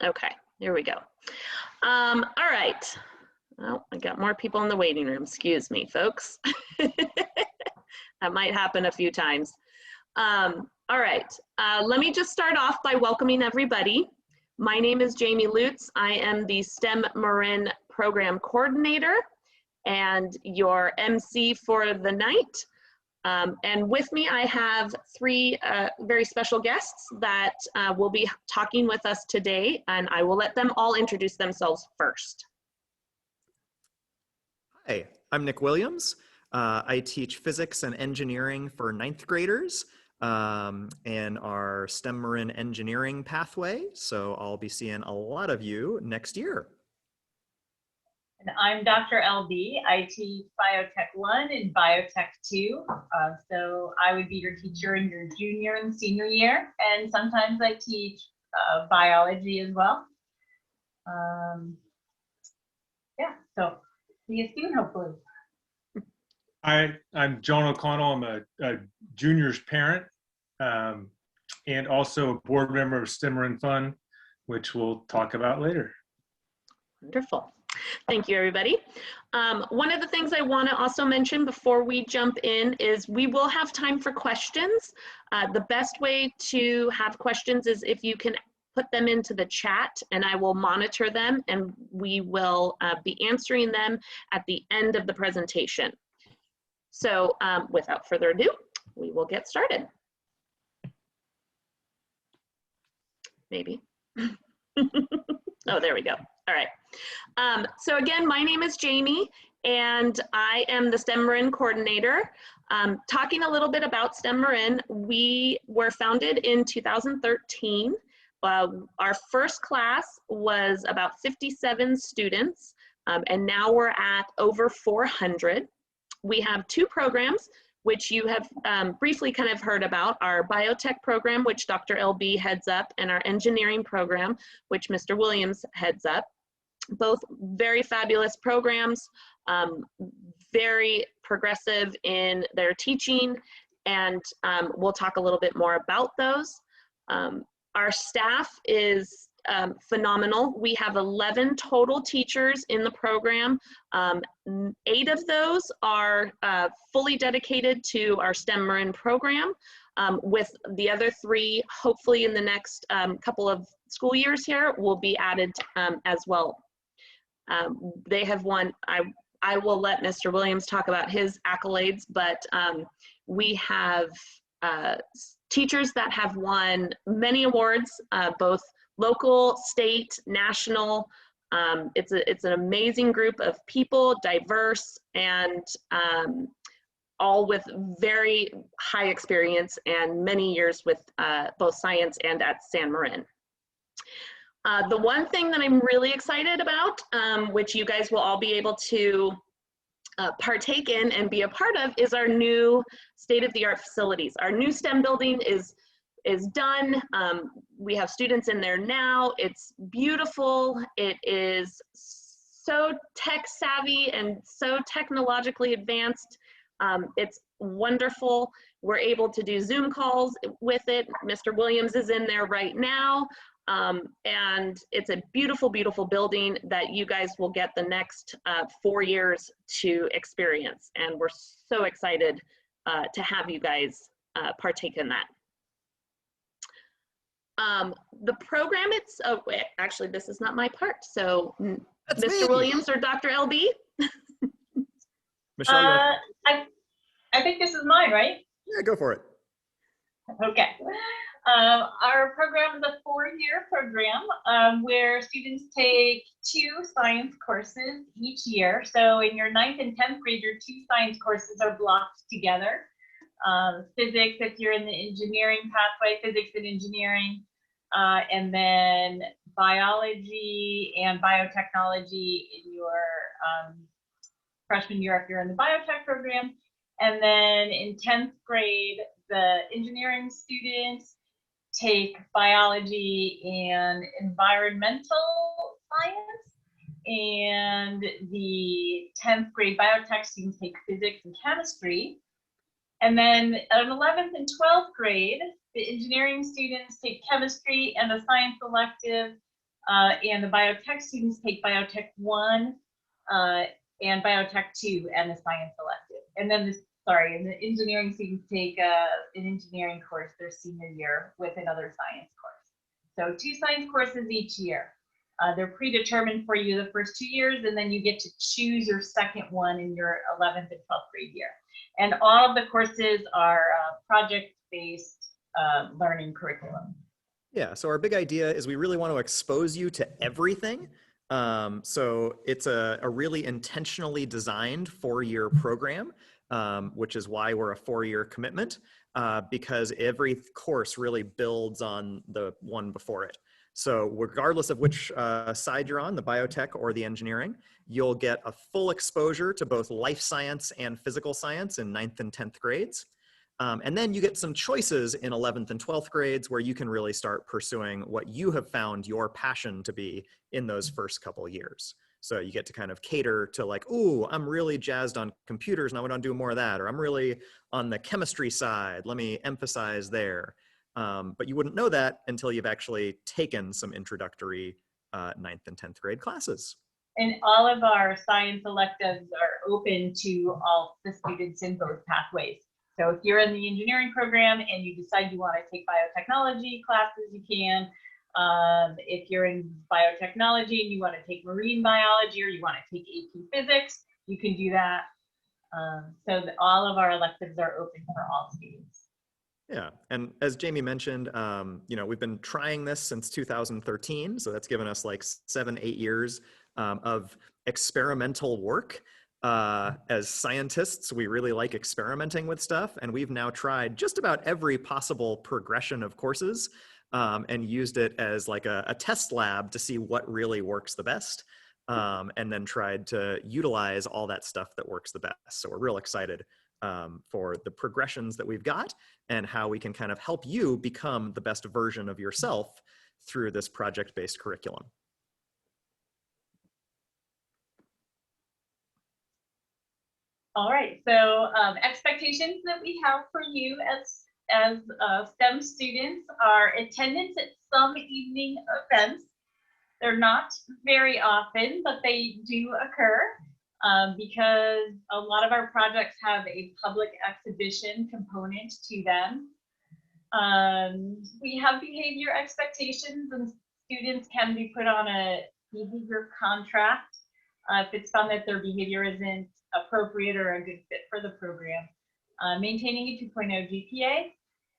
Okay, here we go. All right. Oh, I got more people in the waiting room. Excuse me, folks. That might happen a few times. All right, let me just start off by welcoming everybody. My name is Jamie Lutz. I am the STEM Marin Program Coordinator and your MC for the night. And with me, I have three very special guests that will be talking with us today, and I will let them all introduce themselves first. Hi, I'm Nick Williams. I teach physics and engineering for 9th graders in our STEM Marin engineering pathway. So I'll be seeing a lot of you next year. And I'm Dr. LB. I teach Biotech 1 and Biotech 2. So I would be your teacher in your junior and senior year. And sometimes I teach biology as well. Yeah, so see you soon, hopefully. I'm John O'Connell. I'm a junior's parent and also a board member of STEM Marin Fund, which we'll talk about later. Wonderful. Thank you, everybody. One of the things I want to also mention before we jump in is we will have time for questions. The best way to have questions is if you can put them into the chat, and I will monitor them, and we will be answering them at the end of the presentation. So without further ado, we will get started. Maybe. Oh, there we go. All right. So again, my name is Jamie, and I am the STEM Marin coordinator. Talking a little bit about STEM Marin, we were founded in 2013. Our first class was about 57 students, and now we're at over 400. We have two programs, which you have briefly kind of heard about, our biotech program, which Dr. LB heads up, and our engineering program, which Mr. Williams heads up. Both very fabulous programs, very progressive in their teaching, and we'll talk a little bit more about those. Our staff is phenomenal. We have 11 total teachers in the program. 8 of those are fully dedicated to our STEM Marin program, with the other 3, hopefully in the next couple of school years here, will be added as well. They have won, I will let Mr. Williams talk about his accolades, but we have teachers that have won many awards, both local, state, national. It's an amazing group of people, diverse, and all with very high experience and many years with both science and at San Marin. The one thing that I'm really excited about, which you guys will all be able to partake in and be a part of, is our new state-of-the-art facilities. Our new STEM building is done. We have students in there now. It's beautiful. It is so tech savvy and so technologically advanced. It's wonderful. We're able to do Zoom calls with it. Mr. Williams is in there right now. And it's a beautiful, beautiful building that you guys will get the next 4 years to experience. And we're so excited to have you guys partake in that. The program, oh, wait, actually, this is not my part. So That's Mr. me. Williams or Dr. LB? Michelle, I think this is mine, right? yeah, go for it. Okay. Our program is a 4-year program where students take 2 science courses each year. So in your 9th and 10th grade, your 2 science courses are blocked together. Physics, if you're in the engineering pathway, physics and engineering, and then biology and biotechnology in your freshman year if you're in the biotech program. And then in 10th grade, the engineering students take biology and environmental science, and the 10th grade biotech students take physics and chemistry. And then in 11th and 12th grade, the engineering students take chemistry and a science elective, And the biotech students take biotech 1 and biotech 2 and the science elective. And then and the engineering students take an engineering course their senior year with another science course. So 2 science courses each year. They're predetermined for you the first 2 years, and then you get to choose your second one in your 11th and 12th grade year. And all of the courses are project-based learning curriculum. Yeah, so our big idea is we really want to expose you to everything. So it's a really intentionally designed 4-year program, which is why we're a 4-year commitment, because every course really builds on the one before it. So regardless of which side you're on, the biotech or the engineering, you'll get a full exposure to both life science and physical science in 9th and 10th grades. And then you get some choices in 11th and 12th grades where you can really start pursuing what you have found your passion to be in those first couple years. So you get to kind of cater to like, ooh, I'm really jazzed on computers and I want to do more of that. Or I'm really on the chemistry side. Let me emphasize there. But you wouldn't know that until you've actually taken some introductory 9th and 10th grade classes. And all of our science electives are open to all the students in both pathways. So if you're in the engineering program and you decide you want to take biotechnology classes, you can. If you're in biotechnology and you want to take marine biology or you want to take AP physics, you can do that. So all of our electives are open for all students. Yeah, and as Jamie mentioned, we've been trying this since 2013, so that's given us like 7-8 years of experimental work. As scientists, we really like experimenting with stuff, and we've now tried just about every possible progression of courses and used it as like a test lab to see what really works the best, and then tried to utilize all that stuff that works the best. So we're real excited for the progressions that we've got and how we can kind of help you become the best version of yourself through this project-based curriculum. All right, so expectations that we have for you as STEM students are attendance at some evening events. They're not very often, but they do occur because a lot of our projects have a public exhibition component to them. We have behavior expectations, and students can be put on a behavior contract if it's found that their behavior isn't appropriate or a good fit for the program. Maintaining a 2.0 GPA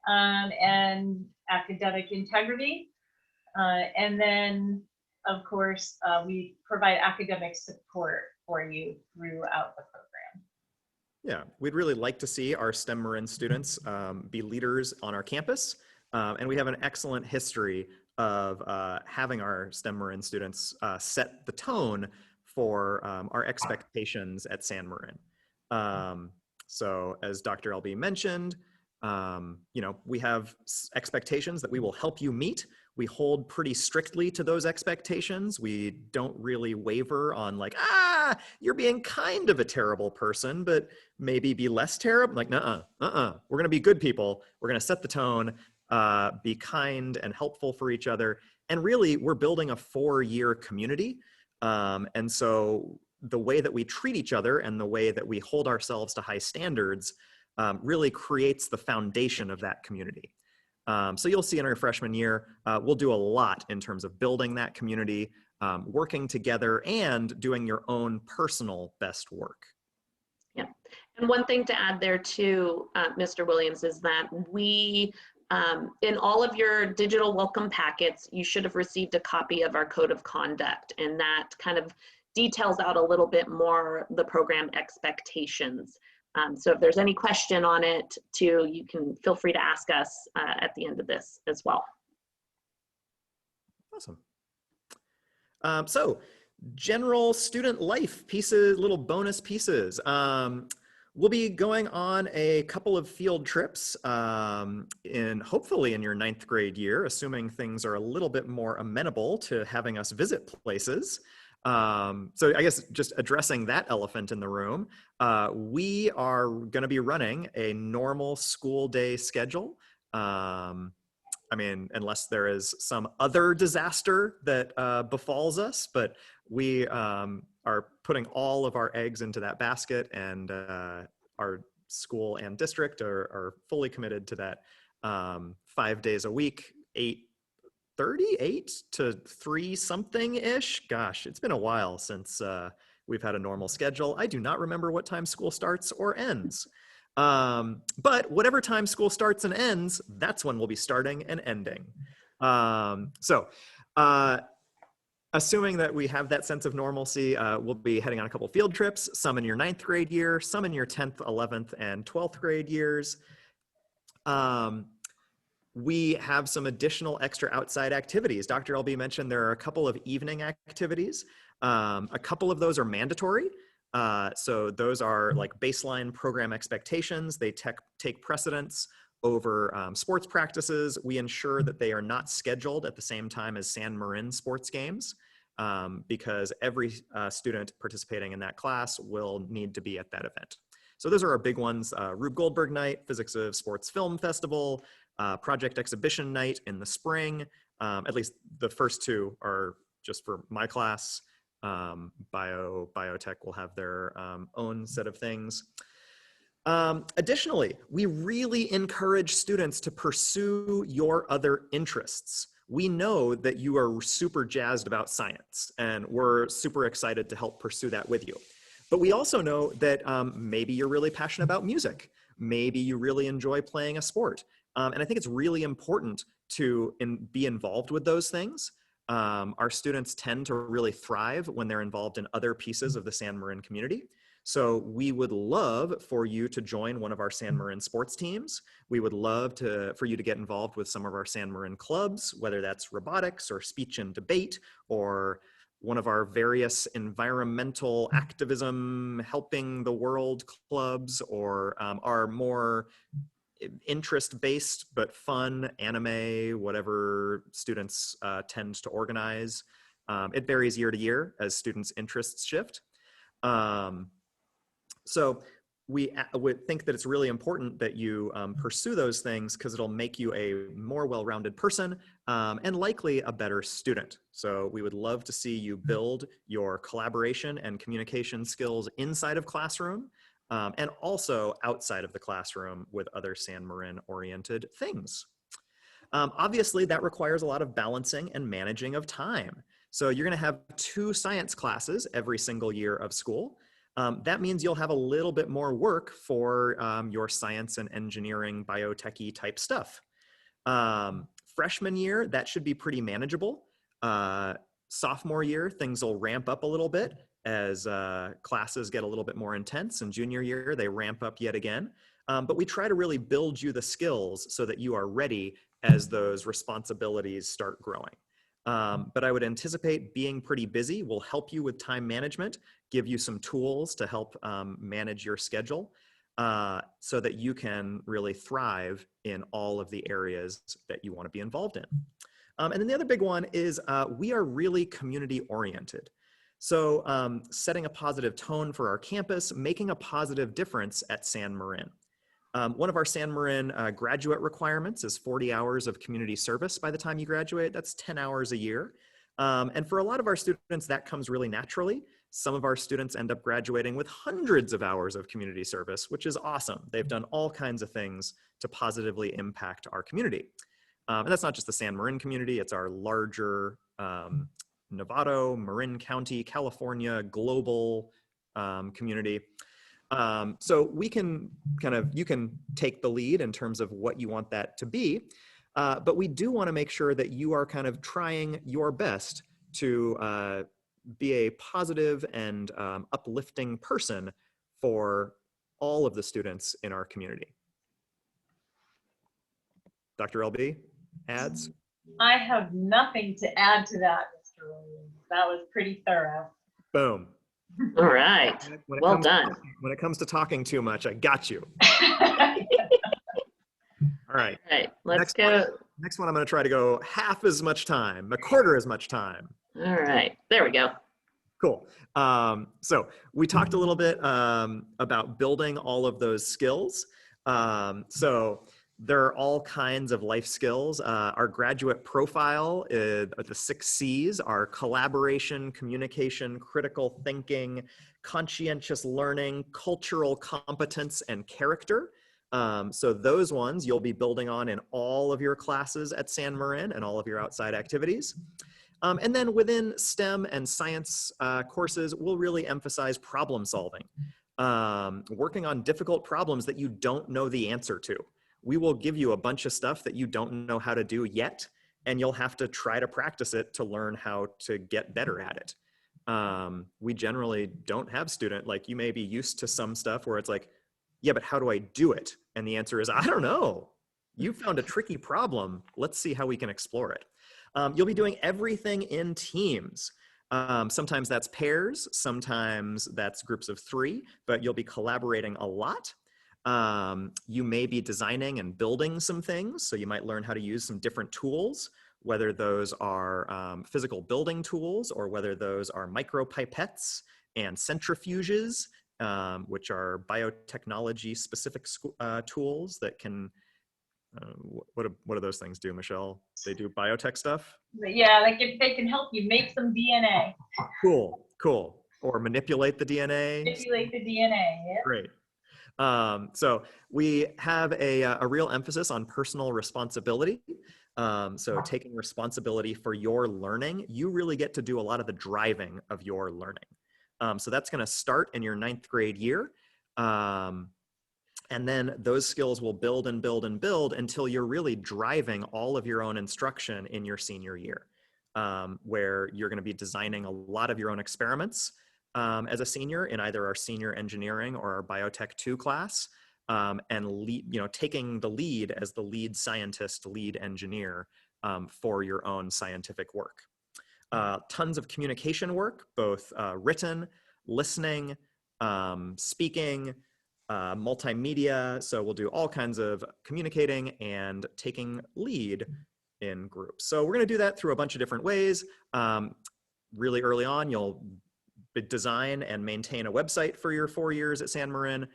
and academic integrity. And then, of course, we provide academic support for you throughout the program. Yeah, we'd really like to see our STEM Marin students be leaders on our campus. And we have an excellent history of having our STEM Marin students set the tone for our expectations at San Marin. So as Dr. LB mentioned, we have expectations that we will help you meet. We hold pretty strictly to those expectations. We don't really waver on like, you're being kind of a terrible person, but maybe be less terrible. Like, we're gonna be good people. We're gonna set the tone, be kind and helpful for each other. And really, we're building a 4-year community. And so the way that we treat each other and the way that we hold ourselves to high standards really creates the foundation of that community. So you'll see in our freshman year, we'll do a lot in terms of building that community, working together and doing your own personal best work. Yeah, and one thing to add there too, Mr. Williams, is that we, in all of your digital welcome packets, you should have received a copy of our code of conduct, and that kind of details out a little bit more the program expectations. So if there's any question on it too, you can feel free to ask us at the end of this as well. Awesome. So general student life pieces, little bonus pieces. We'll be going on a couple of field trips hopefully in your 9th grade year, assuming things are a little bit more amenable to having us visit places. So I guess just addressing that elephant in the room, we are going to be running a normal school day schedule. I mean, unless there is some other disaster that befalls us, but we are putting all of our eggs into that basket, and our school and district are fully committed to that 5 days a week, 8:38 to 3 something ish. Gosh, it's been a while since we've had a normal schedule. I do not remember what time school starts or ends. But whatever time school starts and ends, that's when we'll be starting and ending. Assuming that we have that sense of normalcy, we'll be heading on a couple field trips, some in your 9th grade year, some in your 10th, 11th, and 12th grade years. We have some additional extra outside activities. Dr. LB mentioned there are a couple of evening activities. A couple of those are mandatory. So those are like baseline program expectations. They take precedence over sports practices. We ensure that they are not scheduled at the same time as San Marin sports games, because every student participating in that class will need to be at that event. So those are our big ones: Rube Goldberg Night, Physics of Sports Film Festival, Project Exhibition Night in the spring. At least the first two are just for my class. Biotech will have their own set of things. Additionally, we really encourage students to pursue your other interests. We know that you are super jazzed about science, and we're super excited to help pursue that with you. But we also know that maybe you're really passionate about music. Maybe you really enjoy playing a sport. And I think it's really important to be involved with those things. Our students tend to really thrive when they're involved in other pieces of the San Marin community. So we would love for you to join one of our San Marin sports teams. We would love for you to get involved with some of our San Marin clubs, whether that's robotics or speech and debate, or one of our various environmental activism, helping the world clubs, or our more interest-based but fun anime, whatever students tend to organize. It varies year to year as students' interests shift. So we would think that it's really important that you pursue those things, because it'll make you a more well-rounded person and likely a better student. So we would love to see you build your collaboration and communication skills inside of classroom, and also outside of the classroom with other San Marin-oriented things. Obviously, that requires a lot of balancing and managing of time. So you're going to have 2 science classes every single year of school. That means you'll have a little bit more work for your science and engineering, biotechy type stuff. Freshman year, that should be pretty manageable. Sophomore year, things will ramp up a little bit as classes get a little bit more intense, and junior year, they ramp up yet again. But we try to really build you the skills so that you are ready as those responsibilities start growing. But I would anticipate being pretty busy will help you with time management, give you some tools to help manage your schedule, so that you can really thrive in all of the areas that you want to be involved in. And then the other big one is we are really community oriented. So setting a positive tone for our campus, making a positive difference at San Marin. One of our San Marin graduate requirements is 40 hours of community service by the time you graduate. That's 10 hours a year. And for a lot of our students, that comes really naturally. Some of our students end up graduating with hundreds of hours of community service, which is awesome. They've done all kinds of things to positively impact our community. And that's not just the San Marin community, it's our larger Novato, Marin County, California, global community. So we can you can take the lead in terms of what you want that to be, but we do want to make sure that you are kind of trying your best to be a positive and uplifting person for all of the students in our community. Dr. LB, adds? I have nothing to add to that, Mr. Williams. That was pretty thorough. Boom. All right. Well done. When it comes to talking too much, I got you. All right. All right, let's go. Next one, I'm going to try to go half as much time, a quarter as much time. All right, there we go. Cool. So we talked a little bit about building all of those skills. So There are all kinds of life skills. Our graduate profile, the 6 C's, are collaboration, communication, critical thinking, conscientious learning, cultural competence, and character. So those ones you'll be building on in all of your classes at San Marin and all of your outside activities. And then within STEM and science courses, we'll really emphasize problem solving, working on difficult problems that you don't know the answer to. We will give you a bunch of stuff that you don't know how to do yet, and you'll have to try to practice it to learn how to get better at it. We generally don't have like you may be used to some stuff where it's like, yeah, but how do I do it? And the answer is, I don't know. You found a tricky problem. Let's see how we can explore it. You'll be doing everything in teams. Sometimes that's pairs, sometimes that's groups of 3, but you'll be collaborating a lot. You may be designing and building some things, so you might learn how to use some different tools, whether those are physical building tools or whether those are micropipettes and centrifuges, which are biotechnology specific tools that can, what do those things do, Michelle? They do biotech stuff? Yeah, like if they can help you make some DNA. Cool, cool. Or manipulate the DNA. Manipulate the DNA, yeah. Great. So we have a real emphasis on personal responsibility. So taking responsibility for your learning, you really get to do a lot of the driving of your learning. So that's going to start in your 9th grade year. And then those skills will build and build and build until you're really driving all of your own instruction in your senior year, where you're going to be designing a lot of your own experiments as a senior in either our senior engineering or our biotech 2 class, and taking the lead as the lead scientist, lead engineer for your own scientific work. Tons of communication work, both written, listening, speaking, multimedia. So we'll do all kinds of communicating and taking lead in groups. So we're going to do that through a bunch of different ways. Really early on, you'll design and maintain a website for your 4 years at San Marin.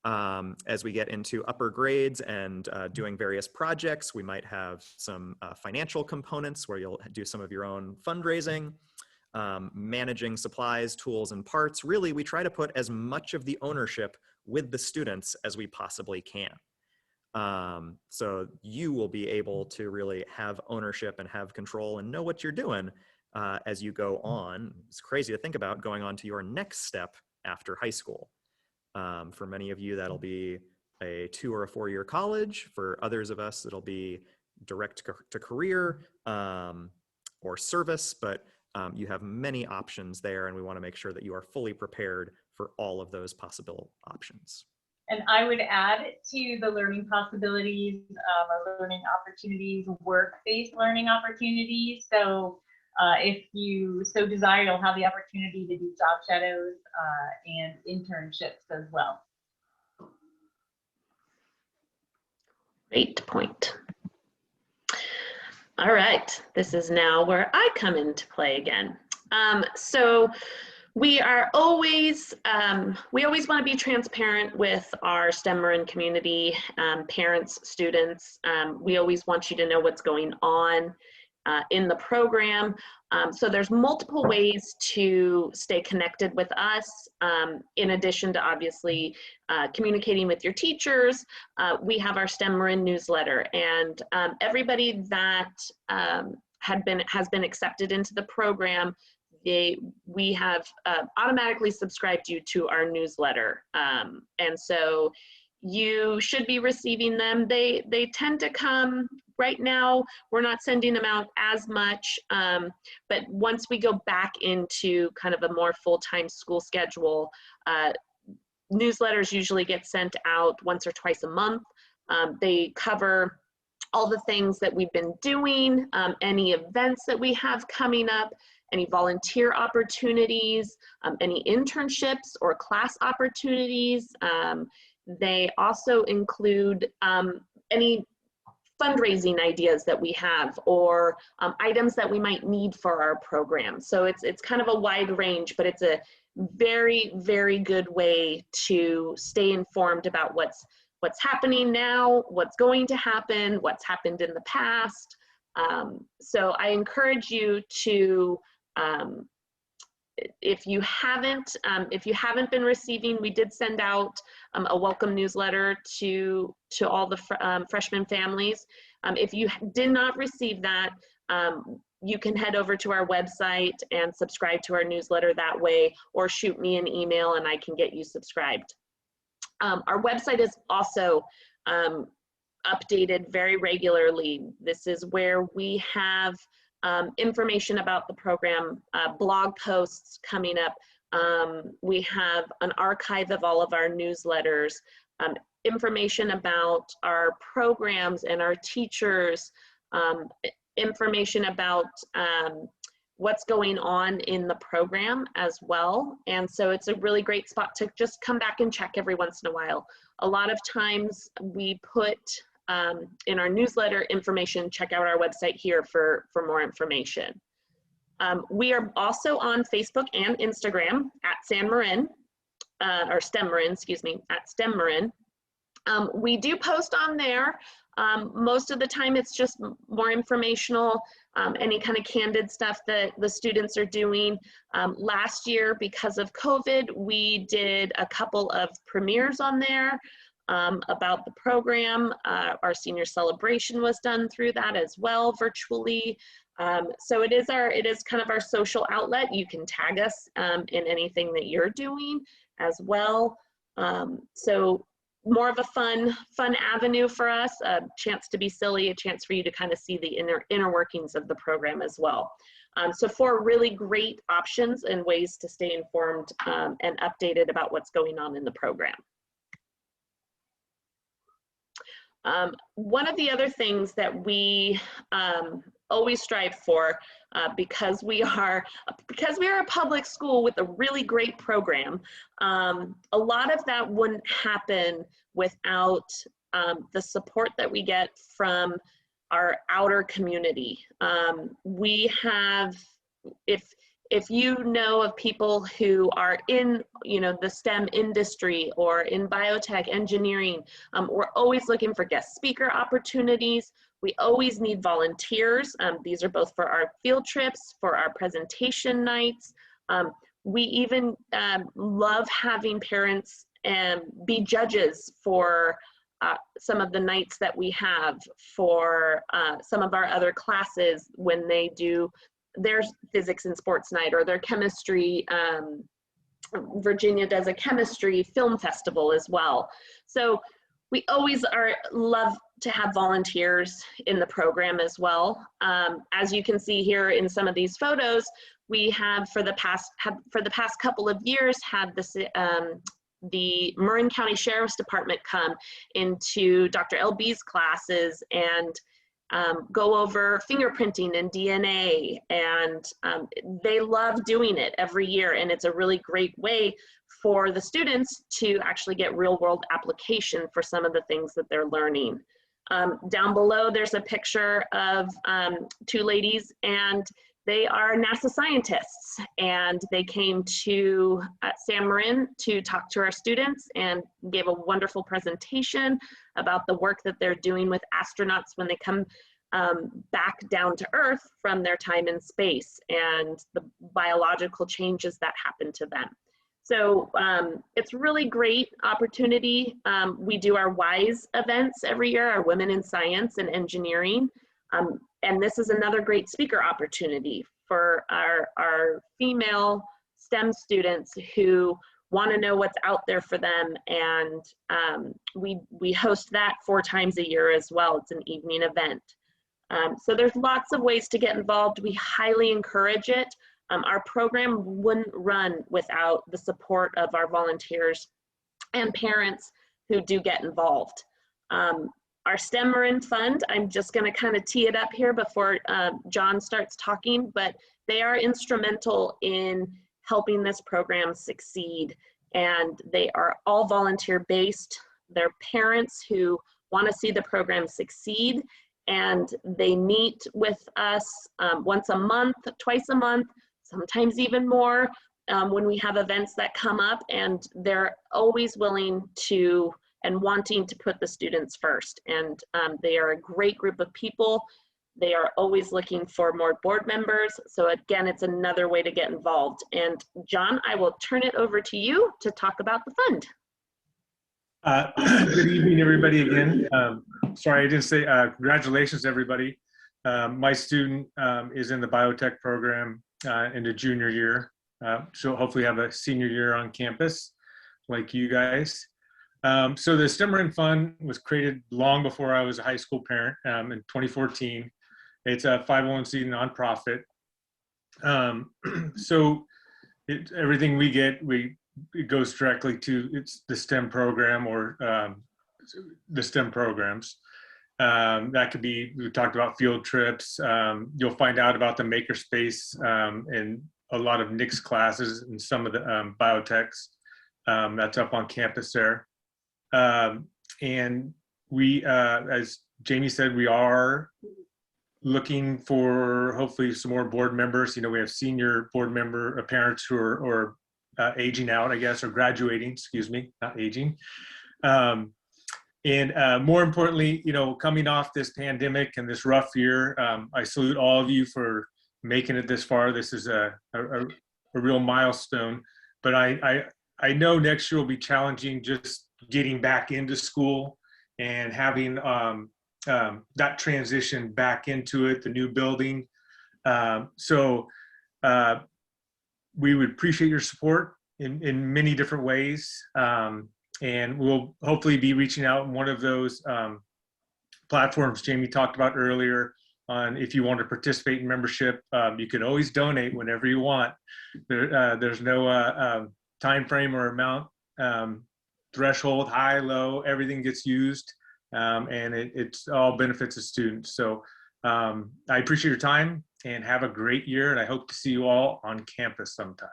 As we get into upper grades and doing various projects, we might have some financial components where you'll do some of your own fundraising, managing supplies, tools, and parts. Really, we try to put as much of the ownership with the students as we possibly can. So you will be able to really have ownership and have control and know what you're doing as you go on. It's crazy to think about going on to your next step after high school. For many of you, that'll be a 2 or a 4-year college. For others of us, it'll be direct to career or service, but you have many options there, and we want to make sure that you are fully prepared for all of those possible options. And I would add to the learning possibilities, or learning opportunities, work-based learning opportunities. So if you so desire, you'll have the opportunity to do job shadows and internships as well. Great point. All right, this is now where I come into play again. So we are always, we always want to be transparent with our STEM Marin community, parents, students. We always want you to know what's going on in the program. So there's multiple ways to stay connected with us. In addition to obviously communicating with your teachers, we have our STEM Marin newsletter, and everybody that has been accepted into the program, we have automatically subscribed you to our newsletter. And so you should be receiving them. They tend to come, right now, we're not sending them out as much, but once we go back into kind of a more full-time school schedule, newsletters usually get sent out once or twice a month. They cover all the things that we've been doing, any events that we have coming up, any volunteer opportunities, any internships or class opportunities. They also include any fundraising ideas that we have, or items that we might need for our program. So it's kind of a wide range, but it's a very, very good way to stay informed about what's what's happening now, what's going to happen, what's happened in the past. So I encourage you to, if you haven't been receiving, we did send out a welcome newsletter to all the freshman families. If you did not receive that, you can head over to our website and subscribe to our newsletter that way, or shoot me an email and I can get you subscribed. Our website is also updated very regularly. This is where we have information about the program, blog posts coming up. We have an archive of all of our newsletters, information about our programs and our teachers, information about what's going on in the program as well. And so it's a really great spot to just come back and check every once in a while. A lot of times we put in our newsletter information, check out our website here for more information. We are also on Facebook and Instagram at San Marin, or STEM Marin, excuse me, at STEM Marin. We do post on there. Most of the time it's just more informational, any kind of candid stuff that the students are doing. Last year, because of COVID, we did a couple of premieres on there about the program. Our senior celebration was done through that as well, virtually. So it is kind of our social outlet. You can tag us in anything that you're doing as well. So more of a fun avenue for us, a chance to be silly, a chance for you to kind of see the inner workings of the program as well. So 4 really great options and ways to stay informed and updated about what's going on in the program. One of the other things that we always strive for, because we are a public school with a really great program, a lot of that wouldn't happen without the support that we get from our outer community. We have, if you know of people who are in, the STEM industry or in biotech, engineering, we're always looking for guest speaker opportunities. We always need volunteers. These are both for our field trips, for our presentation nights. We even love having parents be judges for some of the nights that we have for some of our other classes when they do their physics and sports night, or their chemistry. Virginia does a chemistry film festival as well. So we always love to have volunteers in the program as well. As you can see here in some of these photos, we have for the past couple of years had this the Marin County Sheriff's Department come into Dr. LB's classes and go over fingerprinting and DNA, and they love doing it every year, and it's a really great way for the students to actually get real-world application for some of the things that they're learning. Down below there's a picture of 2 ladies, and they are NASA scientists, and they came to San Marin to talk to our students and gave a wonderful presentation about the work that they're doing with astronauts when they come back down to Earth from their time in space, and the biological changes that happen to them. So it's really great opportunity. We do our WISE events every year, our Women in Science and Engineering. And this is another great speaker opportunity for our female STEM students who want to know what's out there for them. And we host that 4 times a year as well. It's an evening event. So there's lots of ways to get involved. We highly encourage it. Our program wouldn't run without the support of our volunteers and parents who do get involved. Our STEM Marin Fund, I'm just going to kind of tee it up here before John starts talking, but they are instrumental in helping this program succeed. And they are all volunteer based. They're parents who want to see the program succeed, and they meet with us once a month, twice a month, sometimes even more when we have events that come up, and they're always willing to and wanting to put the students first. And they are a great group of people. They are always looking for more board members. So again, it's another way to get involved. And John, I will turn it over to you to talk about the fund. Good evening, everybody, again. Sorry, I didn't say congratulations, everybody. My student is in the biotech program in the junior year. She'll hopefully have a senior year on campus like you guys. So the STEM Marin Fund was created long before I was a high school parent in 2014. It's a 501c nonprofit. So everything we get, it goes directly to the STEM program or the STEM programs. That could be, we talked about field trips. You'll find out about the makerspace and a lot of NICS classes and some of the biotechs. That's up on campus there. And we, as Jamie said, we are looking for hopefully some more board members. You know, we have senior board member parents who are aging out, I guess, or graduating, excuse me, not aging. And more importantly, you know, coming off this pandemic and this rough year, I salute all of you for making it this far. This is a real milestone, but I know next year will be challenging, just getting back into school and having that transition back into it, the new building. So we would appreciate your support in many different ways. And we'll hopefully be reaching out in one of those platforms Jamie talked about earlier on. If you want to participate in membership, you can always donate whenever you want. There's no time frame or amount, threshold, high, low, everything gets used. And it's all benefits of students. So I appreciate your time and have a great year. And I hope to see you all on campus sometime.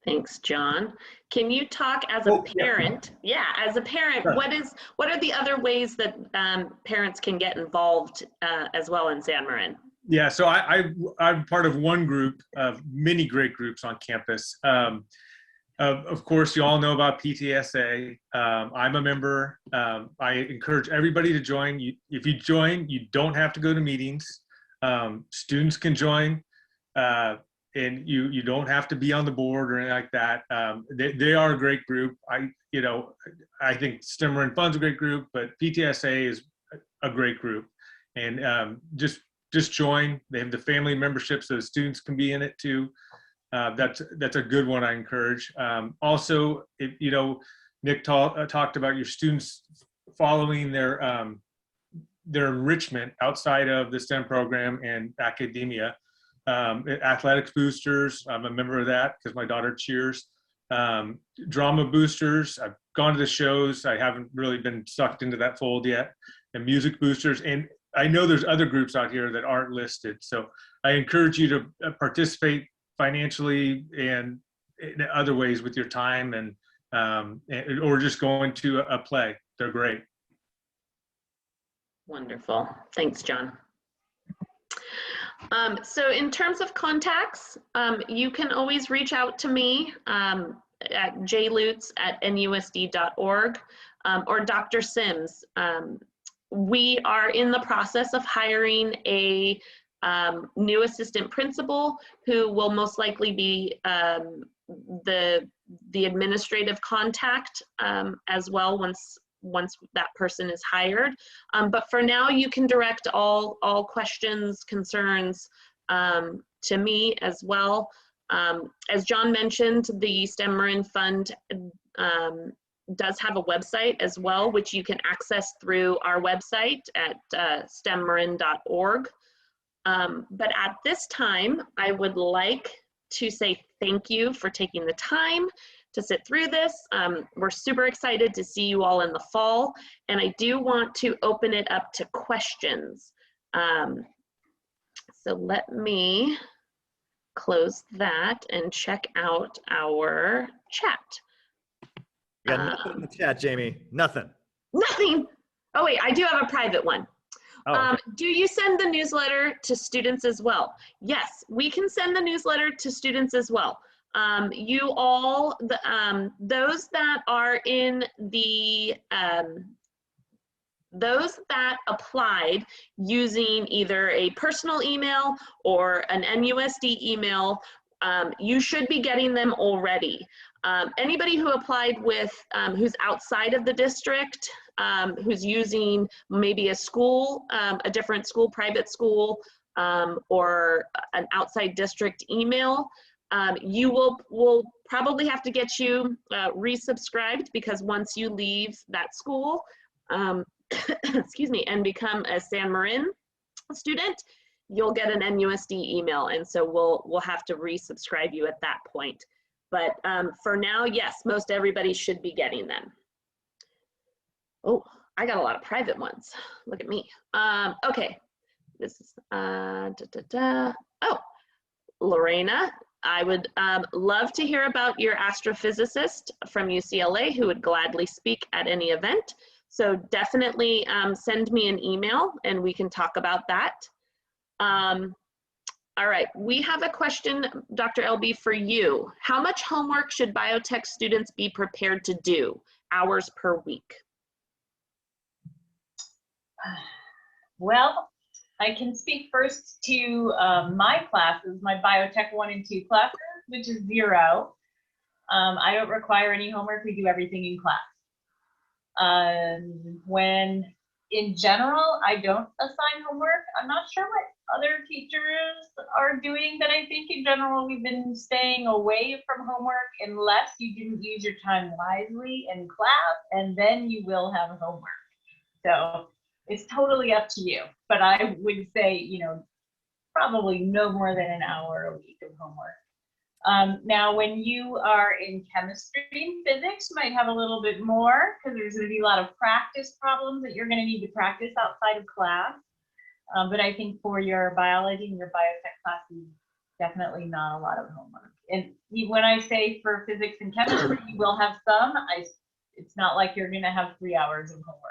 Thanks, John. Can you talk as a parent? Yeah, as a parent, Sure. what are the other ways that parents can get involved as well in San Marin? Yeah, so I'm part of one group of many great groups on campus. Of course, you all know about PTSA. I'm a member. I encourage everybody to join. If you join, you don't have to go to meetings. Students can join, and you don't have to be on the board or anything like that. They are a great group. I think STEM Marin Fund's a great group, but PTSA is a great group. And just join. They have the family membership, so the students can be in it too. That's a good one. I encourage. Also, Nick talked about your students following their enrichment outside of the STEM program and academia. Athletics boosters, I'm a member of that because my daughter cheers. Drama boosters, I've gone to the shows. I haven't really been sucked into that fold yet. And music boosters, and I know there's other groups out here that aren't listed. So I encourage you to participate financially and in other ways with your time and or just going to a play. They're great. Wonderful. Thanks, John. So in terms of contacts, you can always reach out to me at jlutz@nusd.org or Dr. Sims. We are in the process of hiring a new assistant principal who will most likely be the administrative contact as well once that person is hired. But for now, you can direct all questions, concerns to me as well. As John mentioned, the STEM Marin Fund does have a website as well, which you can access through our website at stemmarin.org. But at this time, I would like to say thank you for taking the time to sit through this. We're super excited to see you all in the fall, and I do want to open it up to questions. So let me close that and check out our chat. We got nothing in the chat, Jamie. Nothing. Nothing. Oh wait, I do have a private one. Oh, okay. Do you send the newsletter to students as well? Yes, we can send the newsletter to students as well. You all, those that are in the, those that applied using either a personal email or an NUSD email, you should be getting them already. Anybody who applied with, who's outside of the district, who's using maybe a school, a different school, private school, or an outside district email, you will probably have to get you resubscribed, because once you leave that school, excuse me, and become a San Marin student, you'll get an NUSD email, and so we'll have to resubscribe you at that point. But for now, yes, most everybody should be getting them. Oh, I got a lot of private ones. Look at me. Okay, this is Oh, Lorena, I would love to hear about your astrophysicist from UCLA who would gladly speak at any event. So definitely send me an email and we can talk about that. All right, we have a question, Dr. LB, for you. How much homework should biotech students be prepared to do, hours per week? Well, I can speak first to my classes, my biotech 1 and 2 classes, which is 0. I don't require any homework. We do everything in class. When in general, I don't assign homework. I'm not sure what other teachers are doing, but I think in general, we've been staying away from homework unless you didn't use your time wisely in class, and then you will have homework. So it's totally up to you, but I would say, you know, probably no more than an hour a week of homework. Now, when you are in chemistry and physics, you might have a little bit more because there's going to be a lot of practice problems that you're going to need to practice outside of class. But I think for your biology and your biotech classes, definitely not a lot of homework. And when I say for physics and chemistry, you will have some. It's not like you're going to have 3 hours of homework.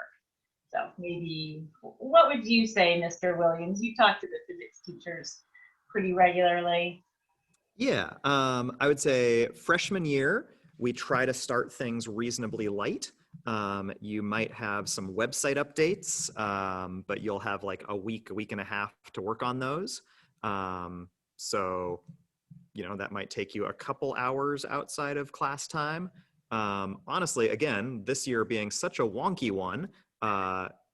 So maybe, what would you say, Mr. Williams? You talk to the physics teachers pretty regularly. Yeah, I would say freshman year, we try to start things reasonably light. You might have some website updates, but you'll have like a week and a half to work on those. So, you know, that might take you a couple hours outside of class time. Honestly, again, this year being such a wonky one,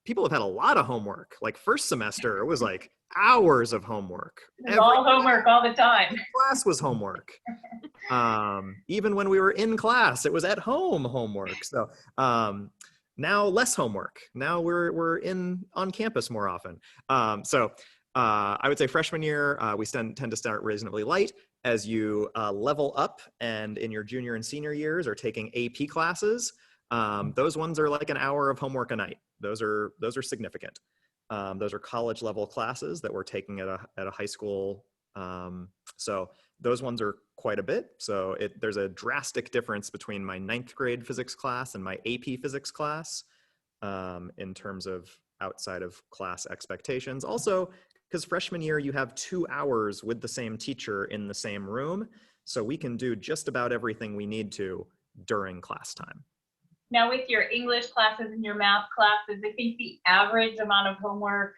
people have had a lot of homework. Like first semester, it was like hours of homework. All homework all the time. Class was homework. Even when we were in class, it was at home homework. So now less homework. Now we're on campus more often. So I would say freshman year, we tend to start reasonably light. As you level up and in your junior and senior years are taking AP classes, those ones are like an hour of homework a night. Those are significant. Those are college level classes that we're taking at a high school. So those ones are quite a bit. So there's a drastic difference between my 9th grade physics class and my AP physics class in terms of outside of class expectations. Also, because freshman year, you have 2 hours with the same teacher in the same room. So we can do just about everything we need to during class time. Now with your English classes and your math classes, I think the average amount of homework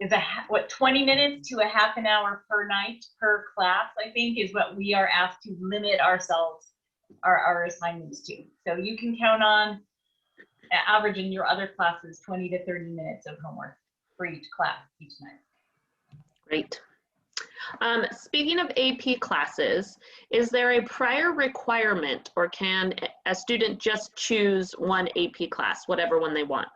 is 20 minutes to a half an hour per night per class, I think is what we are asked to limit ourselves, our assignments to. So you can count on average in your other classes, 20 to 30 minutes of homework for each class each night. Great. Speaking of AP classes, is there a prior requirement or can a student just choose one AP class, whatever one they want?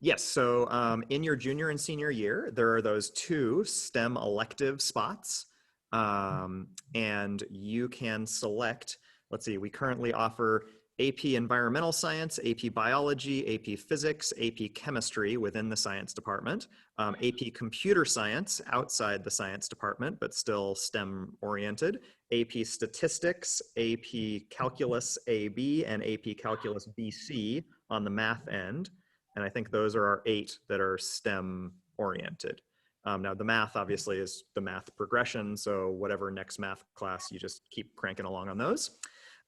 Yes, so in your junior and senior year, there are those 2 STEM elective spots, and you can select, let's see, we currently offer AP Environmental Science, AP Biology, AP Physics, AP Chemistry within the Science Department, AP Computer Science outside the Science Department, but still STEM oriented, AP Statistics, AP Calculus AB, and AP Calculus BC on the math end. And I think those are our 8 that are STEM oriented. Now the math obviously is the math progression, so whatever next math class, you just keep cranking along on those.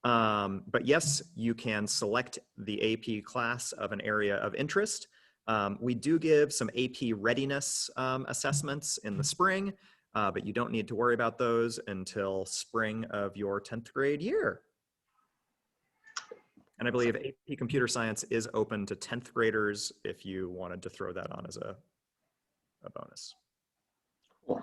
But yes, you can select the AP class of an area of interest. We do give some AP readiness assessments in the spring, but you don't need to worry about those until spring of your 10th grade year. And I believe AP Computer Science is open to 10th graders if you wanted to throw that on as a bonus. Cool.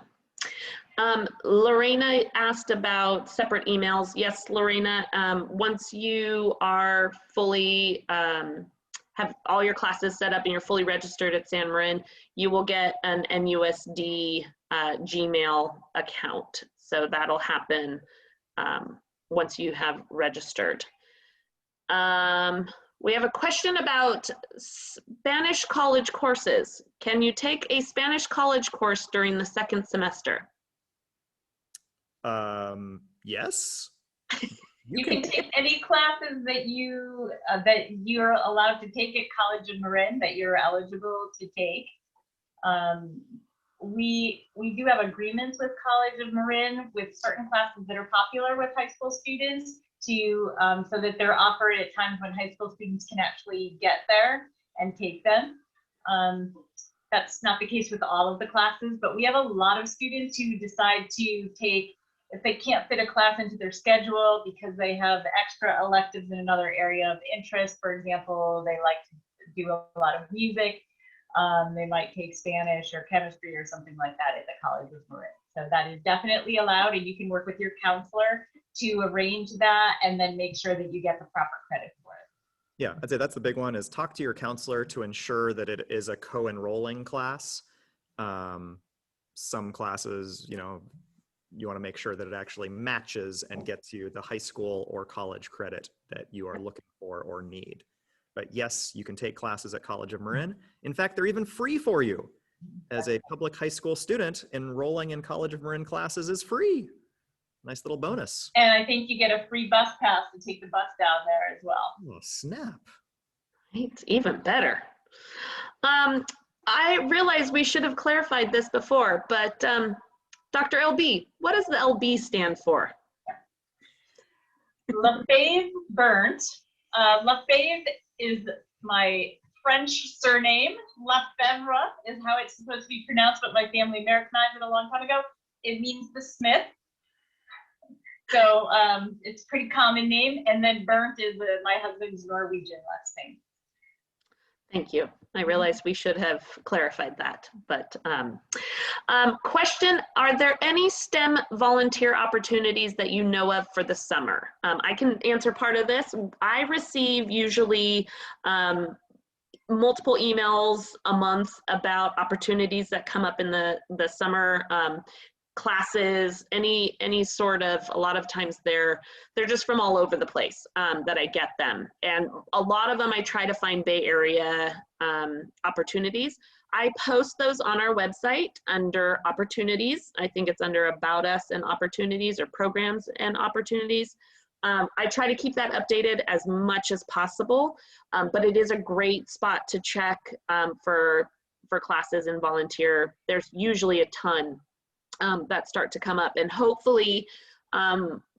Lorena asked about separate emails. Yes, Lorena, once you are fully, have all your classes set up and you're fully registered at San Marin, you will get an NUSD Gmail account. So that'll happen once you have registered. We have a question about Spanish college courses. Can you take a Spanish college course during the second semester? Yes. You can take any classes that you're allowed to take at College of Marin that you're eligible to take. We do have agreements with College of Marin with certain classes that are popular with high school students to so that they're offered at times when high school students can actually get there and take them. That's not the case with all of the classes, but we have a lot of students who decide to take, if they can't fit a class into their schedule because they have extra electives in another area of interest. For example, they like to do a lot of music. They might take Spanish or chemistry or something like that at the College of Marin. So that is definitely allowed, and you can work with your counselor to arrange that and then make sure that you get the proper credit for it. Yeah, I'd say that's the big one, is talk to your counselor to ensure that it is a co-enrolling class. Some classes, you know, you want to make sure that it actually matches and gets you the high school or college credit that you are looking for or need. But yes, you can take classes at College of Marin. In fact, they're even free for you. As a public high school student, enrolling in College of Marin classes is free. Nice little bonus. And I think you get a free bus pass to take the bus down there as well. Oh, snap. It's even better. I realize we should have clarified this before, but Dr. LB, what does the LB stand for? Lefebvre Burnt. Lefebvre is my French surname. Lefebvre is how it's supposed to be pronounced, but my family Americanized it a long time ago. It means the smith. So it's a pretty common name. And then Burnt is my husband's Norwegian last name. Thank you. I realized we should have clarified that, but question, are there any STEM volunteer opportunities that you know of for the summer? I can answer part of this. I receive usually multiple emails a month about opportunities that come up in the summer, classes, any sort of, a lot of times they're just from all over the place that I get them. And a lot of them I try to find Bay Area opportunities. I post those on our website under opportunities. I think it's under About Us and Opportunities, or Programs and Opportunities. I try to keep that updated as much as possible, but it is a great spot to check for classes and volunteer. There's usually a ton that start to come up, and hopefully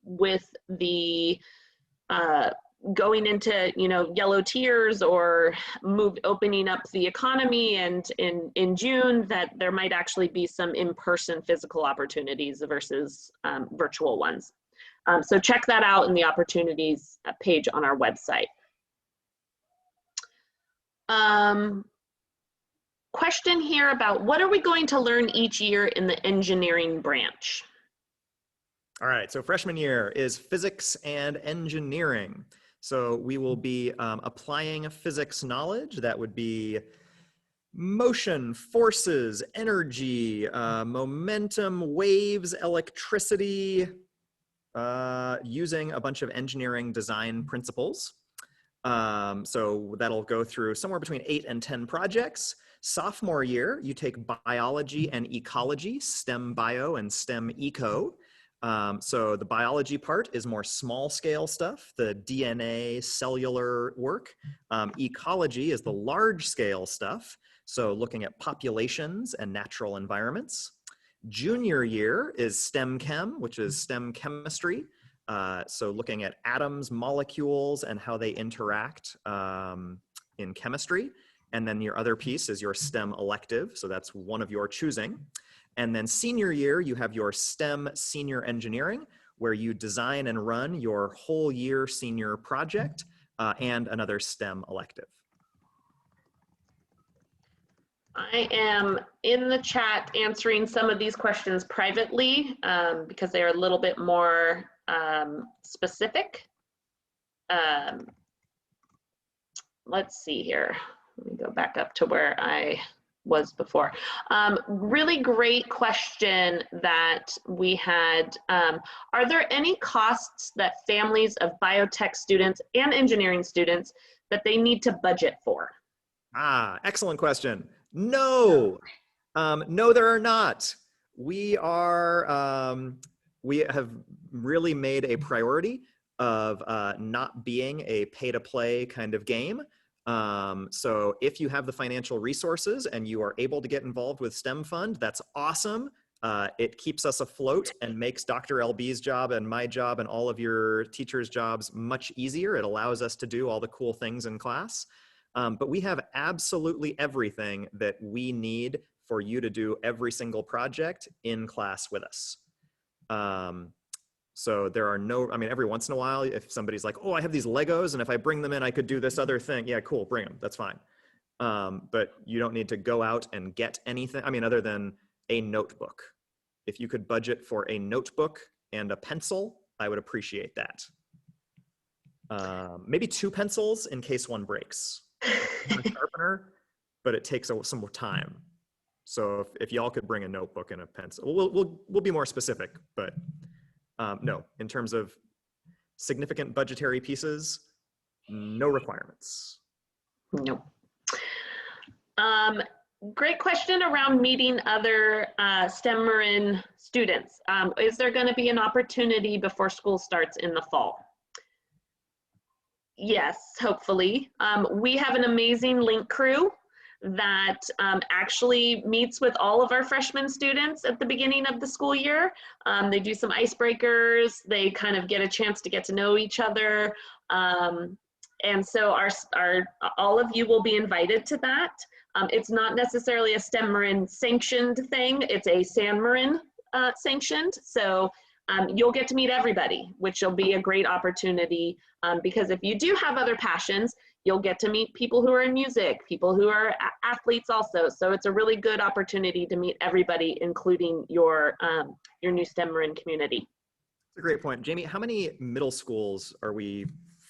with the going into, you know, yellow tiers or opening up the economy, and in June, that there might actually be some in-person physical opportunities versus virtual ones. So check that out in the opportunities page on our website. Question here about what are we going to learn each year in the engineering branch? All right, so freshman year is physics and engineering. So we will be applying physics knowledge. That would be motion, forces, energy, momentum, waves, electricity, using a bunch of engineering design principles. So that'll go through somewhere between 8 and 10 projects. Sophomore year, you take biology and ecology, STEM bio and STEM eco. So the biology part is more small scale stuff, the DNA, cellular work. Ecology is the large scale stuff. So looking at populations and natural environments. Junior year is STEM Chem, which is STEM chemistry. So looking at atoms, molecules, and how they interact in chemistry. And then your other piece is your STEM elective. So that's one of your choosing. And then senior year, you have your STEM senior engineering, where you design and run your whole year senior project and another STEM elective. I am in the chat answering some of these questions privately because they are a little bit more specific. Let's see here. Let me go back up to where I was before. Really great question that we had. Are there any costs that families of biotech students and engineering students that they need to budget for? Excellent question. No, no, there are not. We have really made a priority of not being a pay-to-play kind of game. So if you have the financial resources and you are able to get involved with STEM Fund, that's awesome. It keeps us afloat and makes Dr. LB's job and my job and all of your teachers' jobs much easier. It allows us to do all the cool things in class. But we have absolutely everything that we need for you to do every single project in class with us. So there are no, I mean, every once in a while, if somebody's like, oh, I have these Legos, and if I bring them in, I could do this other thing. Yeah, cool, bring them, that's fine. But you don't need to go out and get anything, I mean, other than a notebook. If you could budget for a notebook and a pencil, I would appreciate that. Maybe 2 pencils in case one breaks. I'm a sharpener, but it takes some more time. So if y'all could bring a notebook and a pencil, we'll be more specific, but no, in terms of significant budgetary pieces, no requirements. No. Great question around meeting other STEM Marin students. Is there going to be an opportunity before school starts in the fall? Yes, hopefully. We have an amazing link crew that actually meets with all of our freshman students at the beginning of the school year. They do some icebreakers, they kind of get a chance to get to know each other. And so all of you will be invited to that. It's not necessarily a STEM Marin sanctioned thing, it's a San Marin sanctioned. So you'll get to meet everybody, which will be a great opportunity because if you do have other passions, you'll get to meet people who are in music, people who are athletes also. So it's a really good opportunity to meet everybody, including your new STEM Marin community. That's a great point. Jamie, how many middle schools are we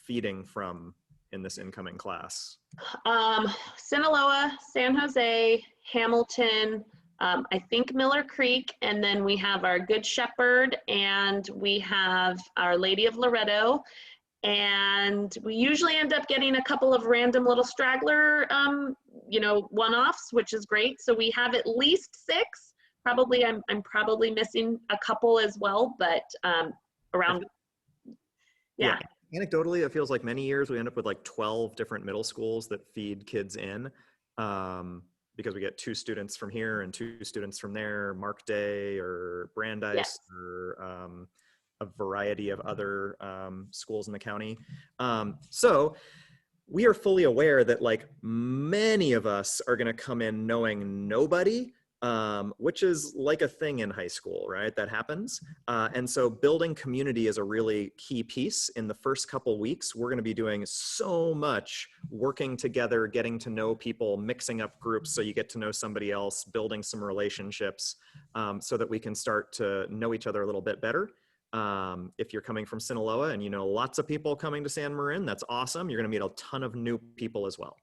feeding from in this incoming class? Sinaloa, San Jose, Hamilton, I think Miller Creek, and then we have our Good Shepherd, and we have Our Lady of Loretto, and we usually end up getting a couple of random little straggler, one-offs, which is great. So we have at least 6. Probably, I'm probably missing a couple as well, but around, yeah. Anecdotally, it feels like many years we end up with like 12 different middle schools that feed kids in. Because we get 2 students from here and 2 students from there, Mark Day or Brandeis, yes, or a variety of other schools in the county. So we are fully aware that like many of us are gonna come in knowing nobody, which is like a thing in high school, right? That happens. And so building community is a really key piece. In the first couple weeks, we're gonna be doing so much working together, getting to know people, mixing up groups so you get to know somebody else, building some relationships so that we can start to know each other a little bit better. If you're coming from Sinaloa and you know lots of people coming to San Marin, that's awesome. You're gonna meet a ton of new people as well.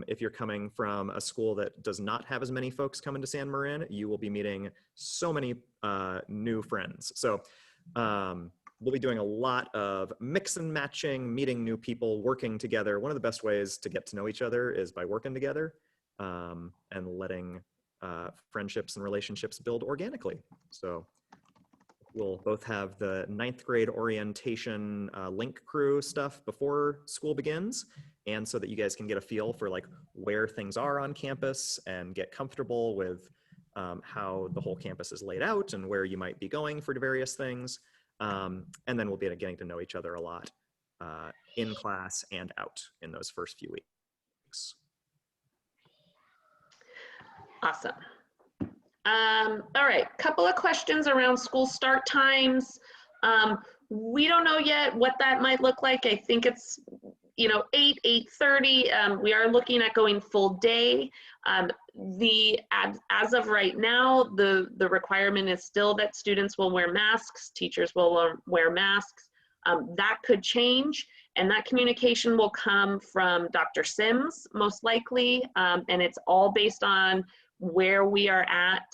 If you're coming from a school that does not have as many folks coming to San Marin, you will be meeting so many new friends. So we'll be doing a lot of mix and matching, meeting new people, working together. One of the best ways to get to know each other is by working together and letting friendships and relationships build organically. So We'll both have the 9th grade orientation link crew stuff before school begins, and so that you guys can get a feel for like where things are on campus and get comfortable with how the whole campus is laid out and where you might be going for various things. And then we'll be getting to know each other a lot in class and out in those first few weeks. Awesome. All right, couple of questions around school start times. We don't know yet what that might look like. I think it's, 8, 8:30. We are looking at going full day. As of right now, the requirement is still that students will wear masks, teachers will wear masks. That could change, and that communication will come from Dr. Sims, most likely, and it's all based on where we are at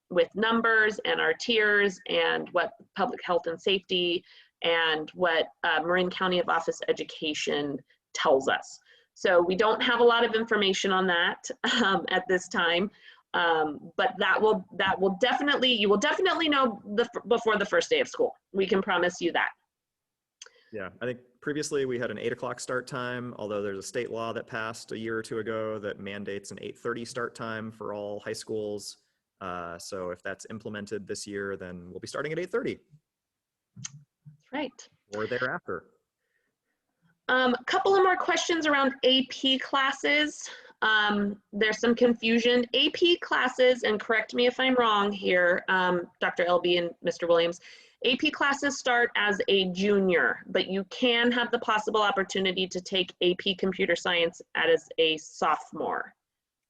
with numbers and our tiers and what public health and safety and what Marin County Office of Education tells us. So we don't have a lot of information on that at this time, but that will definitely, you will definitely know before the first day of school. We can promise you that. Yeah, I think previously we had an 8 o'clock start time, although there's a state law that passed a year or two ago that mandates an 8:30 start time for all high schools. So if that's implemented this year, then we'll be starting at 8:30. That's right. Or thereafter. A couple of more questions around AP classes. There's some confusion. AP classes, and correct me if I'm wrong here, Dr. Elby and Mr. Williams, AP classes start as a junior, but you can have the possible opportunity to take AP Computer Science as a sophomore.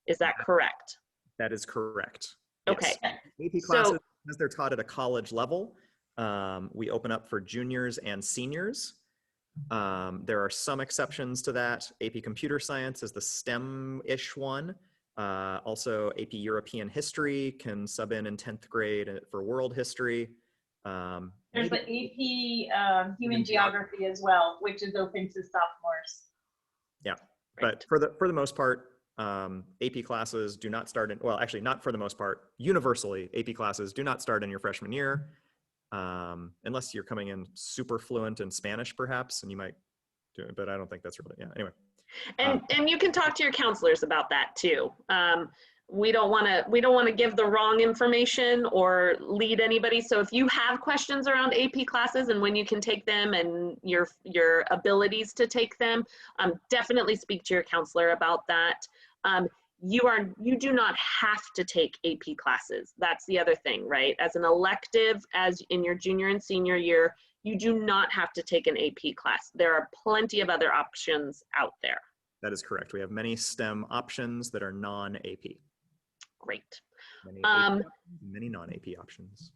Is that correct? That is correct. Okay. Yes. AP classes, as they're taught at a college level, we open up for juniors and seniors. There are some exceptions to that. AP Computer Science is the STEM-ish one. Also, AP European History can sub in 10th grade for world history. There's the AP Human Geography as well, which is open to sophomores. Yeah, but for the most part, AP classes do not start in, well, actually not for the most part, universally, AP classes do not start in your freshman year, unless you're coming in super fluent in Spanish perhaps, and you might do it, but I don't think that's really, yeah, anyway. And you can talk to your counselors about that too. We don't want to give the wrong information or lead anybody. So if you have questions around AP classes and when you can take them and your abilities to take them, definitely speak to your counselor about that. You do not have to take AP classes. That's the other thing, right? As an elective, as in your junior and senior year, you do not have to take an AP class. There are plenty of other options out there. That is correct. We have many STEM options that are non-AP. Great. Many non-AP options.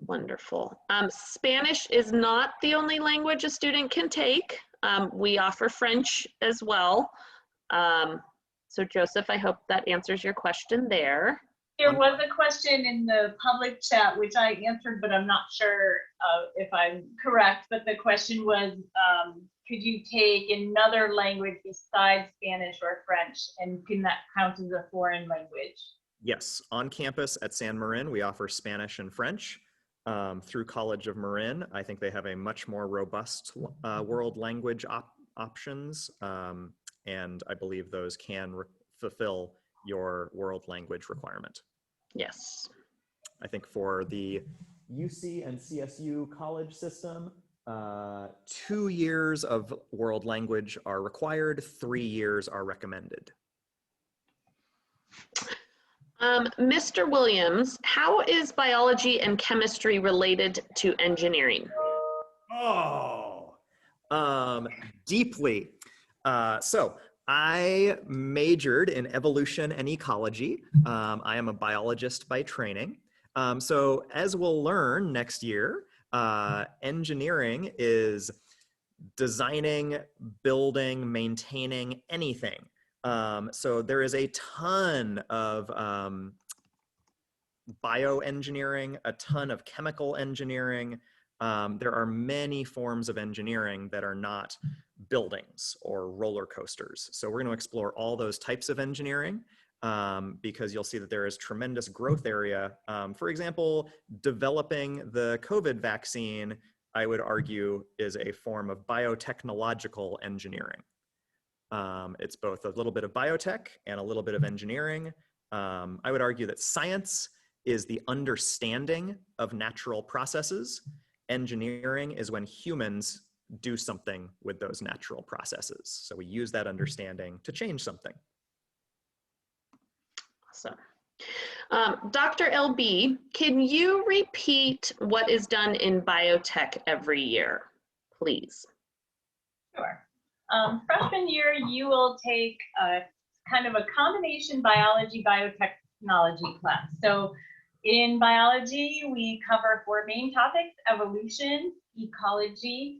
Wonderful. Spanish is not the only language a student can take. We offer French as well. So Joseph, I hope that answers your question there. There was a question in the public chat, which I answered, but I'm not sure if I'm correct. But the question was, could you take another language besides Spanish or French? And can that count as a foreign language? Yes, on campus at San Marin, we offer Spanish and French. Through College of Marin, I think they have a much more robust world language options. And I believe those can fulfill your world language requirement. Yes. I think for the UC and CSU college system, 2 years of world language are required, 3 years are recommended. Mr. Williams, how is biology and chemistry related to engineering? Oh, deeply. So I majored in evolution and ecology. I am a biologist by training. So as we'll learn next year, engineering is designing, building, maintaining anything. So there is a ton of bioengineering, a ton of chemical engineering. There are many forms of engineering that are not buildings or roller coasters. So we're going to explore all those types of engineering. because you'll see that there is tremendous growth area. For example, developing the COVID vaccine, I would argue, is a form of biotechnological engineering. It's both a little bit of biotech and a little bit of engineering. I would argue that science is the understanding of natural processes. Engineering is when humans do something with those natural processes. So we use that understanding to change something. Awesome. Dr. LB, can you repeat what is done in biotech every year, please? Sure. Freshman year, you will take a kind of a combination biology biotechnology class. So in biology, we cover 4 main topics: evolution, ecology,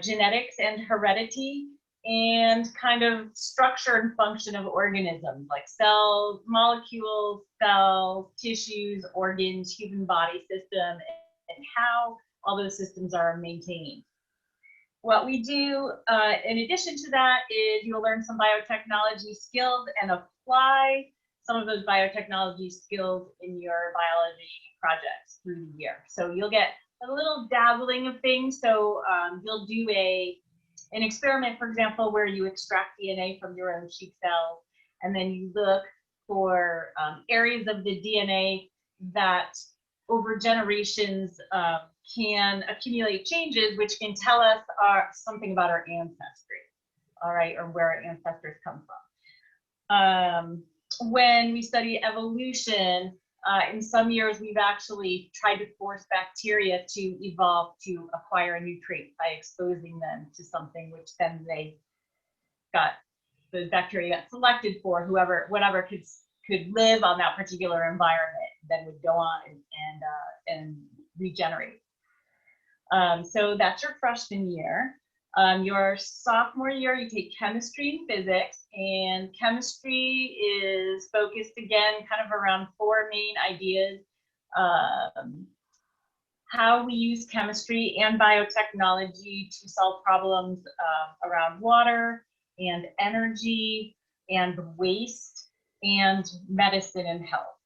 genetics and heredity, and kind of structure and function of organisms like cells, molecules, cells, tissues, organs, human body system, and how all those systems are maintained. What we do in addition to that is you'll learn some biotechnology skills and apply some of those biotechnology skills in your biology projects through the year. So you'll get a little dabbling of things. So you'll do an experiment, for example, where you extract DNA from your own sheep cells, and then you look for areas of the DNA that over generations can accumulate changes, which can tell us something about our ancestry, all right, or where our ancestors come from. When we study evolution, in some years we've actually tried to force bacteria to evolve to acquire a new trait by exposing them to something, which then the bacteria got selected for. Whatever could live on that particular environment then would go on and regenerate. So that's your freshman year. Your sophomore year, you take chemistry and physics, and chemistry is focused again kind of around 4 main ideas. How we use chemistry and biotechnology to solve problems around water and energy and waste and medicine and health.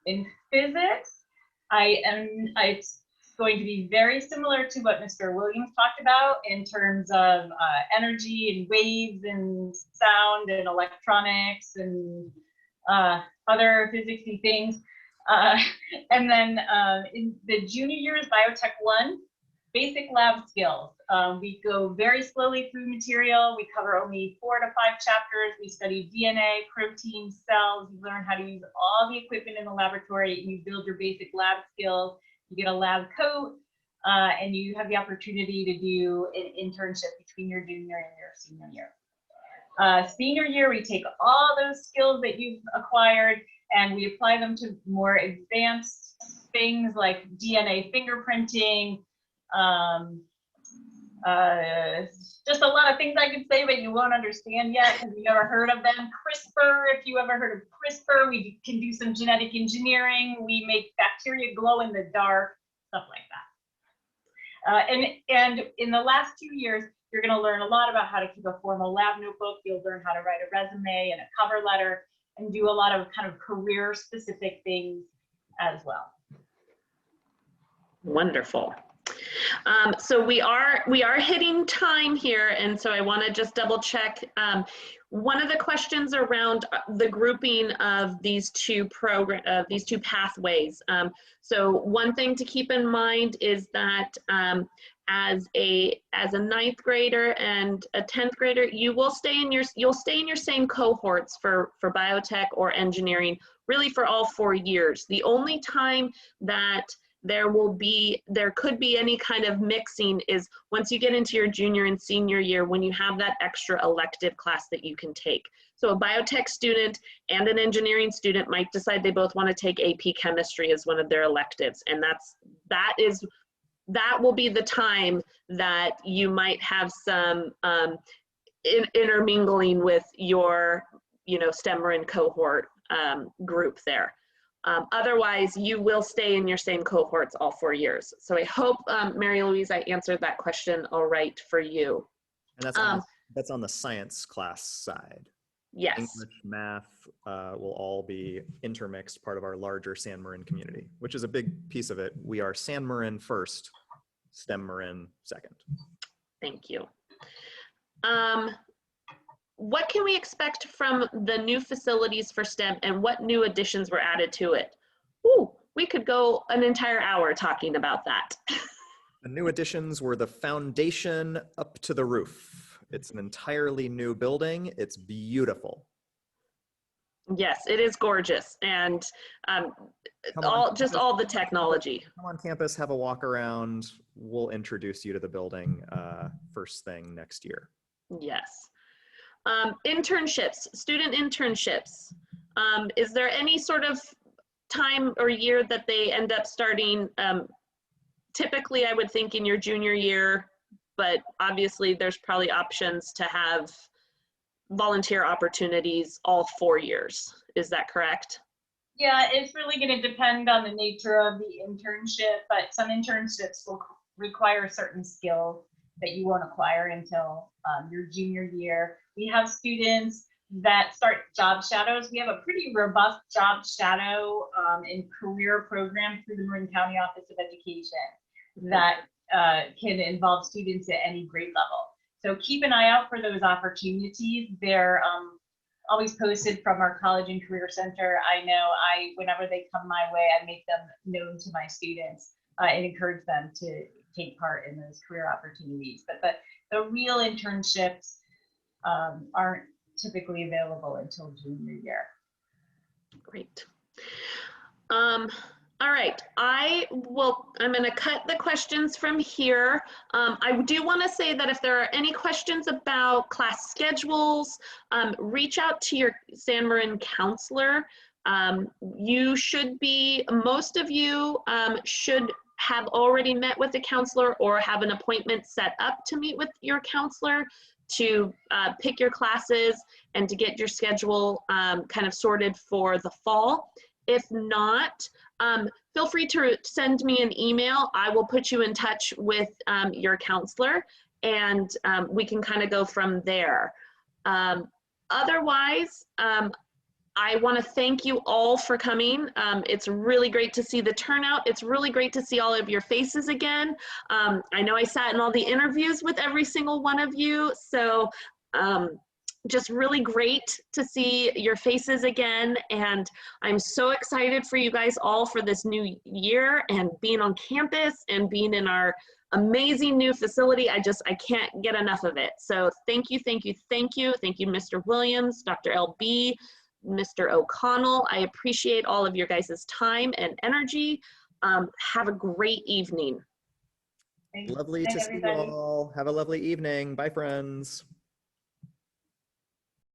In physics, it's going to be very similar to what Mr. Williams talked about in terms of energy and waves and sound and electronics and other physicsy things. And then in the junior year is Biotech 1, basic lab skills. We go very slowly through material. We cover only 4 to 5 chapters. We study DNA, proteins, cells. You learn how to use all the equipment in the laboratory. You build your basic lab skills. You get a lab coat, and you have the opportunity to do an internship between your junior and your senior year. Senior year, we take all those skills that you've acquired and we apply them to more advanced things like DNA fingerprinting, just a lot of things I could say, but you won't understand yet because you've never heard of them. CRISPR, if you ever heard of CRISPR, we can do some genetic engineering. We make bacteria glow in the dark, stuff like that. And in the last 2 years, you're going to learn a lot about how to keep a formal lab notebook. You'll learn how to write a resume and a cover letter and do a lot of kind of career specific things as well. Wonderful. So we are hitting time here, and so I want to just double check. One of the questions around the grouping of these two pathways. So one thing to keep in mind is that as a 9th grader and a 10th grader, you'll stay in your same cohorts for biotech or engineering, really for all 4 years. The only time that there could be any kind of mixing is once you get into your junior and senior year, when you have that extra elective class that you can take. So a biotech student and an engineering student might decide they both want to take AP chemistry as one of their electives, and that will be the time that you might have some intermingling with your STEM Marin cohort group there. Otherwise, you will stay in your same cohorts all 4 years. So I hope, Mary Louise, I answered that question all right for you. And that's on the science class side. Yes. English, math will all be intermixed, part of our larger San Marin community, which is a big piece of it. We are San Marin first, STEM Marin second. Thank you. What can we expect from the new facilities for STEM, and what new additions were added to it? Ooh, we could go an entire hour talking about that. The new additions were the foundation up to the roof. It's an entirely new building. It's beautiful. Yes, it is gorgeous, and all the technology. Come on campus, have a walk around. We'll introduce you to the building first thing next year. Yes. Internships, student internships. Is there any sort of time or year that they end up starting? Typically, I would think in your junior year, but obviously there's probably options to have volunteer opportunities all 4 years. Is that correct? Yeah, it's really going to depend on the nature of the internship, but some internships will require certain skills that you won't acquire until your junior year. We have students that start job shadows. We have a pretty robust job shadow and career program through the Marin County Office of Education that can involve students at any grade level. So keep an eye out for those opportunities. They're always posted from our College and Career Center. I know whenever they come my way, I make them known to my students and encourage them to take part in those career opportunities. But the real internships aren't typically available until junior year. Great. All right, I'm going to cut the questions from here. I do want to say that if there are any questions about class schedules, reach out to your San Marin counselor. Most of you should have already met with the counselor or have an appointment set up to meet with your counselor to pick your classes and to get your schedule kind of sorted for the fall. If not, feel free to send me an email. I will put you in touch with your counselor, and we can kind of go from there. Otherwise, I want to thank you all for coming. It's really great to see the turnout. It's really great to see all of your faces again. I know I sat in all the interviews with every single one of you, so just really great to see your faces again. And I'm so excited for you guys all for this new year and being on campus and being in our amazing new facility. I can't get enough of it. So thank you, thank you, thank you. Thank you, Mr. Williams, Dr. LB, Mr. O'Connell. I appreciate all of your guys' time and energy. Have a great evening. Lovely to see you all. Have a lovely evening. Bye, friends.